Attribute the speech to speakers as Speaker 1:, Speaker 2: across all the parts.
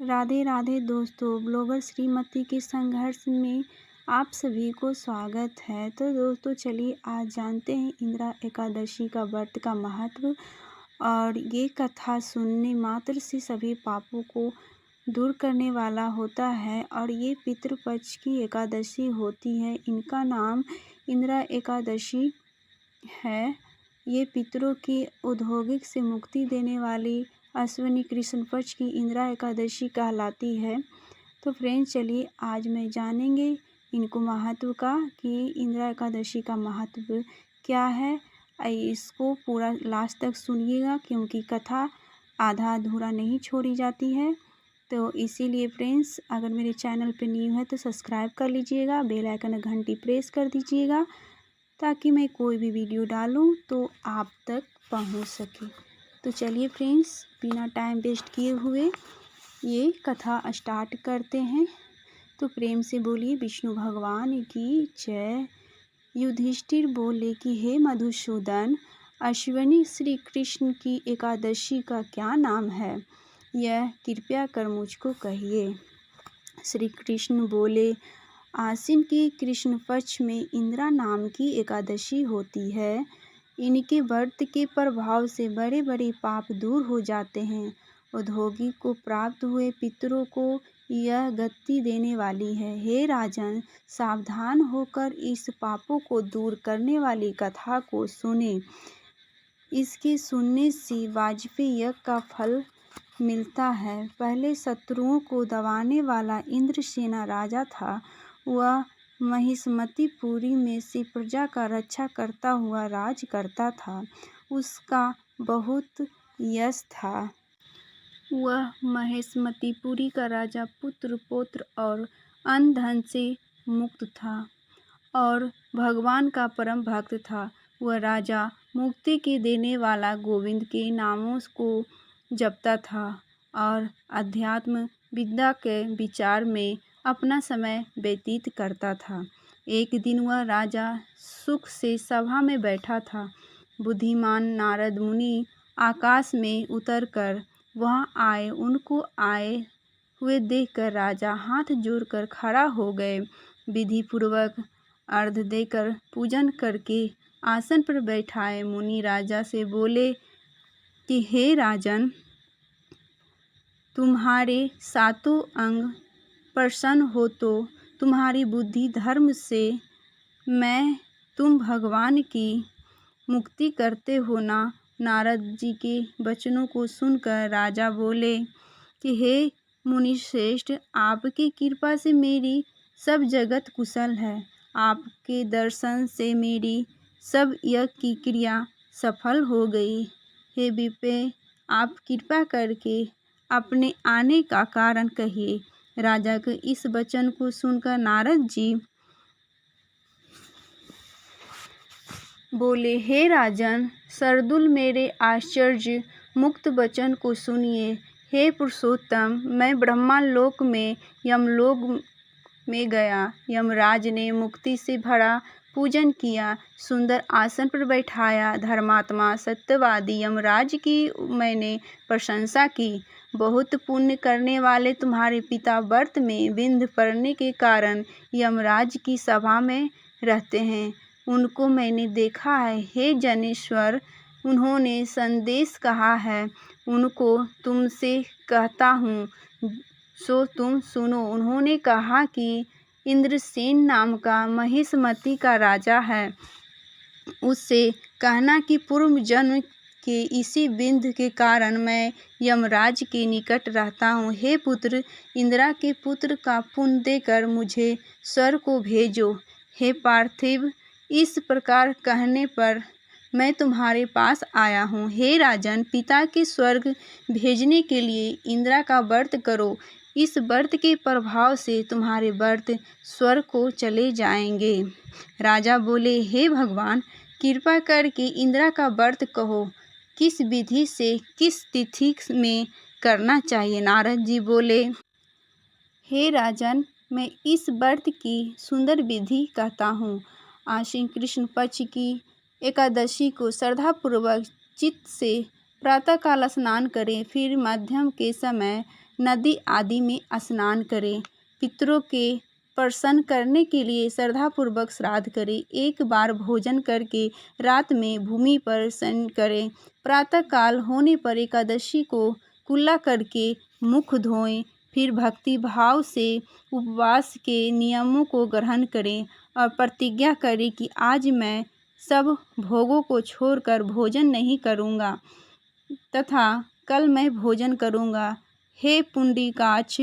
Speaker 1: राधे राधे दोस्तों, ब्लॉगर श्रीमती के संघर्ष में आप सभी को स्वागत है। तो दोस्तों चलिए आज जानते हैं इंदिरा एकादशी का व्रत का महत्व। और ये कथा सुनने मात्र से सभी पापों को दूर करने वाला होता है और ये पितृपक्ष की एकादशी होती है। इनका नाम इंदिरा एकादशी है। ये पितरों की औद्योगिक से मुक्ति देने वाली अश्विनी कृष्ण पक्ष की इंदिरा एकादशी कहलाती है। तो फ्रेंड्स चलिए आज मैं जानेंगे इनको महत्व का कि इंदिरा एकादशी का महत्व क्या है। इसको पूरा लास्ट तक सुनिएगा क्योंकि कथा आधा अधूरा नहीं छोड़ी जाती है। तो इसीलिए फ्रेंड्स अगर मेरे चैनल पे न्यू है तो सब्सक्राइब कर लीजिएगा, बेल आइकन घंटी प्रेस कर दीजिएगा ताकि मैं कोई भी वीडियो डालूं तो आप तक पहुंच सके। तो चलिए फ्रेंड्स बिना टाइम वेस्ट किए हुए ये कथा स्टार्ट करते हैं। तो प्रेम से बोलिए विष्णु भगवान की जय। युधिष्ठिर बोले कि हे मधुसूदन, अश्विनी श्री कृष्ण की एकादशी का क्या नाम है, यह कृपया कर मुझको कहिए। श्री कृष्ण बोले, आश्विन के कृष्ण पक्ष में इंदिरा नाम की एकादशी होती है। इनके व्रत के प्रभाव से बड़े बड़े पाप दूर हो जाते हैं। औद्योगिक को प्राप्त हुए पितरों को यह गति देने वाली है। हे राजन, सावधान होकर इस पापों को दूर करने वाली कथा को सुने। इसके सुनने से वाजपेयी यज्ञ का फल मिलता है। पहले शत्रुओं को दबाने वाला इंद्रसेना राजा था। वह महिष्मतीपुरी में से प्रजा का रक्षा करता हुआ राज करता था। उसका बहुत यश था। वह महिष्मतीपुरी का राजा पुत्र पौत्र और अन्न धन से मुक्त था और भगवान का परम भक्त था। वह राजा मुक्ति के देने वाला गोविंद के नामों को जपता था और अध्यात्म विद्या के विचार में अपना समय व्यतीत करता था। एक दिन वह राजा सुख से सभा में बैठा था। बुद्धिमान नारद मुनि आकाश में उतरकर वहाँ आए। उनको आए हुए देखकर राजा हाथ जोड़कर खड़ा हो गए। विधि पूर्वक अर्घ्य देकर पूजन करके आसन पर बैठाए। मुनि राजा से बोले कि हे राजन, तुम्हारे सातों अंग प्रसन्न हो तो तुम्हारी बुद्धि धर्म से मैं तुम भगवान की मुक्ति करते हो ना। नारद जी के वचनों को सुनकर राजा बोले कि हे मुनिश्रेष्ठ, आपकी कृपा से मेरी सब जगत कुशल है। आपके दर्शन से मेरी सब यज्ञ की क्रिया सफल हो गई। हे विप्र, आप कृपा करके अपने आने का कारण कहिए। राजा के इस वचन को सुनकर नारद जी बोले, हे राजन, शार्दूल, मेरे आश्चर्य मुक्त वचन को सुनिए। हे पुरुषोत्तम, मैं ब्रह्मलोक में यमलोक में गया। यमराज ने मुक्ति से भरा पूजन किया, सुंदर आसन पर बैठाया। धर्मात्मा सत्यवादी यमराज की मैंने प्रशंसा की। बहुत पुण्य करने वाले तुम्हारे पिता व्रत में विघ्न पड़ने के कारण यमराज की सभा में रहते हैं। उनको मैंने देखा है। हे जनेश्वर, उन्होंने संदेश कहा है। उनको तुमसे कहता हूँ सो तुम सुनो। उन्होंने कहा कि इंद्रसेन नाम का महिष्मती का राजा है। उससे कहना कि पूर्व जन्म के इसी विघ्न के कारण मैं यमराज के निकट रहता हूँ। हे पुत्र, इंदिरा के पुत्र का पुण्य देकर मुझे स्वर्ग को भेजो। हे पार्थिव, इस प्रकार कहने पर मैं तुम्हारे पास आया हूँ। हे राजन, पिता के स्वर्ग भेजने के लिए इंदिरा का व्रत करो। इस व्रत के प्रभाव से तुम्हारे व्रत स्वर्ग को चले जाएंगे। राजा बोले, हे भगवान, कृपा करके इंदिरा का व्रत कहो। किस विधि से किस तिथि में करना चाहिए। नारद जी बोले, हे राजन, मैं इस व्रत की सुंदर विधि कहता हूँ। आश्विन कृष्ण पक्ष की एकादशी को श्रद्धापूर्वक चित्त से प्रातःकाल स्नान करें। फिर मध्यम के समय नदी आदि में स्नान करें। पितरों के प्रसन्न करने के लिए श्रद्धापूर्वक श्राद्ध करें। एक बार भोजन करके रात में भूमि पर शयन करें। प्रातःकाल होने पर एकादशी को कुल्ला करके मुख धोएं। फिर भक्ति भाव से उपवास के नियमों को ग्रहण करें और प्रतिज्ञा करें कि आज मैं सब भोगों को छोड़कर भोजन नहीं करूँगा तथा कल मैं भोजन करूँगा। हे पुंडरीकाक्ष,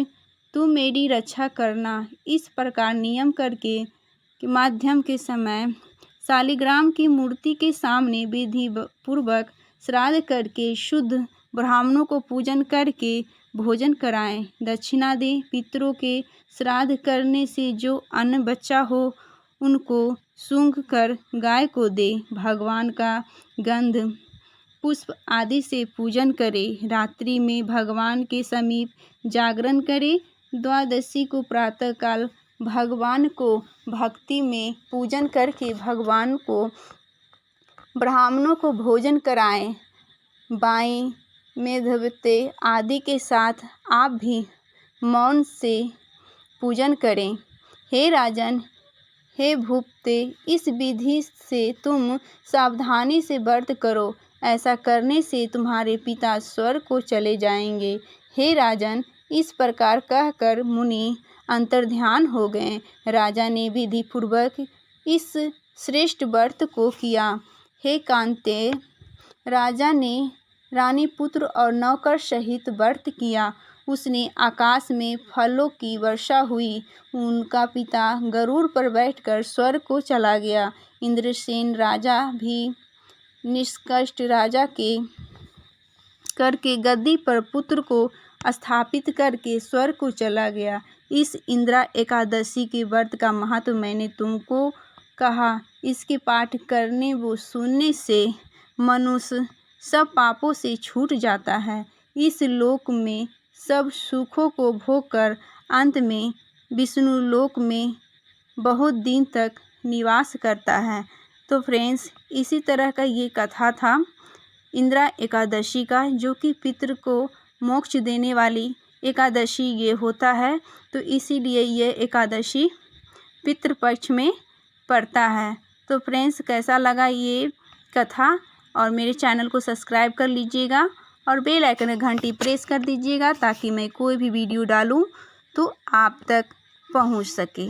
Speaker 1: तू मेरी रक्षा करना। इस प्रकार नियम करके के माध्यम के समय शालिग्राम की मूर्ति के सामने विधि पूर्वक श्राद्ध करके शुद्ध ब्राह्मणों को पूजन करके भोजन कराएं। दक्षिणा दें। पितरों के श्राद्ध करने से जो अन्न बचा हो उनको सूंघ कर गाय को दे। भगवान का गंध पुष्प आदि से पूजन करें। रात्रि में भगवान के समीप जागरण करें। द्वादशी को प्रातःकाल भगवान को भक्ति में पूजन करके भगवान को ब्राह्मणों को भोजन कराएं। बाएं मेधवते आदि के साथ आप भी मौन से पूजन करें। हे राजन, हे भूपते, इस विधि से तुम सावधानी से व्रत करो। ऐसा करने से तुम्हारे पिता स्वर्ग को चले जाएंगे। हे राजन, इस प्रकार कहकर मुनि अंतर्ध्यान हो गए। राजा ने विधि पूर्वक इस श्रेष्ठ व्रत को किया। हे कांते, राजा ने रानी पुत्र और नौकर सहित व्रत किया। उसने आकाश में फलों की वर्षा हुई। उनका पिता गरुड़ पर बैठकर स्वर्ग को चला गया। इंद्रसेन राजा भी निष्कष्ट राजा के करके गद्दी पर पुत्र को स्थापित करके स्वर्ग को चला गया। इस इंदिरा एकादशी के व्रत का महत्व मैंने तुमको कहा। इसके पाठ करने व सुनने से मनुष्य सब पापों से छूट जाता है। इस लोक में सब सुखों को भोग कर अंत में विष्णु लोक में बहुत दिन तक निवास करता है। तो फ्रेंड्स, इसी तरह का ये कथा था इंदिरा एकादशी का, जो कि पितृ को मोक्ष देने वाली एकादशी ये होता है। तो इसीलिए ये एकादशी पितृपक्ष में पड़ता है। तो फ्रेंड्स, कैसा लगा ये कथा, और मेरे चैनल को सब्सक्राइब कर लीजिएगा और बेल आइकन घंटी प्रेस कर दीजिएगा ताकि मैं कोई भी वीडियो डालूं तो आप तक पहुंच सके।